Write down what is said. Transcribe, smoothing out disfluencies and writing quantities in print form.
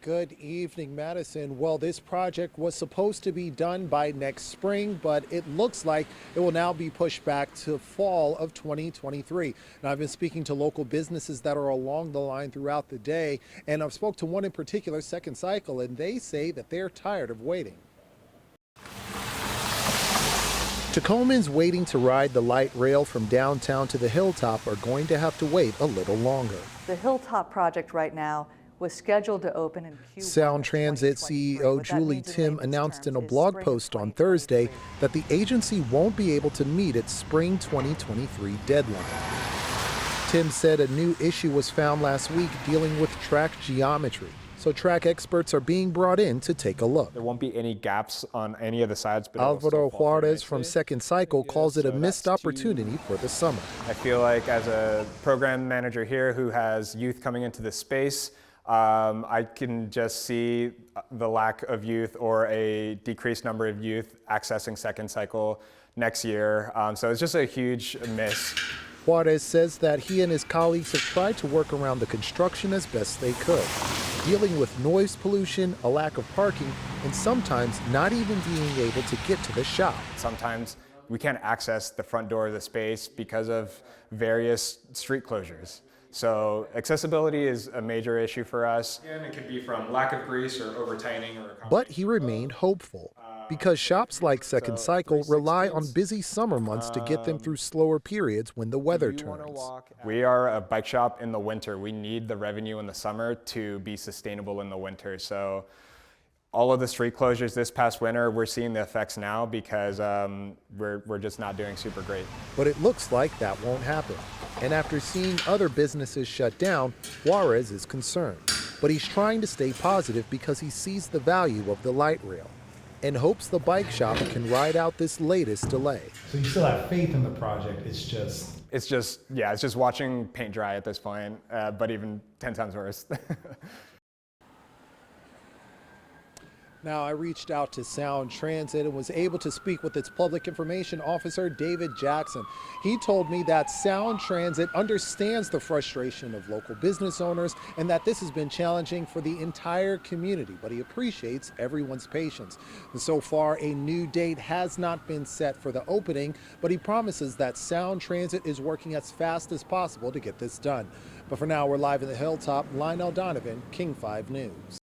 Good evening, Madison. Well, this project was supposed to be done by next spring, but it looks like it will now be pushed back to fall of 2023. Now, I've been speaking to local businesses that are along the line throughout the day, and I've spoke to one in particular, Second Cycle, and they say that they're tired of waiting. Tacomans waiting to ride the light rail from downtown to the Hilltop are going to have to wait a little longer. The Hilltop project right now was scheduled to open in Q1 Sound Transit CEO Julie Tim announced in a blog post on Thursday that the agency won't be able to meet its spring 2023 deadline. Tim said a new issue was found last week dealing with track geometry. So track experts are being brought in to take a look. There won't be any gaps on any of the sides. But Alvaro Juarez from Second Cycle calls it a missed opportunity for the summer. I feel like as a program manager here who has youth coming into this space, I can just see the lack of youth or a decreased number of youth accessing Second Cycle next year. So it's just a huge miss. Juarez says that he and his colleagues have tried to work around the construction as best they could, dealing with noise pollution, a lack of parking, and sometimes not even being able to get to the shop. Sometimes we can't access the front door of the space because of various street closures. So accessibility is a major issue for us. And it could be from lack of grease or over-tightening. But he remained hopeful, because shops like Second Cycle rely on busy summer months to get them through slower periods when the weather turns. We are a bike shop in the winter. We need the revenue in the summer to be sustainable in the winter. So all of the street closures this past winter, we're seeing the effects now because we're just not doing super great. But it looks like that won't happen. And after seeing other businesses shut down, Juarez is concerned. But he's trying to stay positive because he sees the value of the light rail and hopes the bike shop can ride out this latest delay. So you still have faith in the project, it's just watching paint dry at this point, but even 10 times worse. Now, I reached out to Sound Transit and was able to speak with its public information officer, David Jackson. He told me that Sound Transit understands the frustration of local business owners and that this has been challenging for the entire community, but he appreciates everyone's patience. And so far, a new date has not been set for the opening, but he promises that Sound Transit is working as fast as possible to get this done. But for now, we're live in the Hilltop. Lionel Donovan, King 5 News.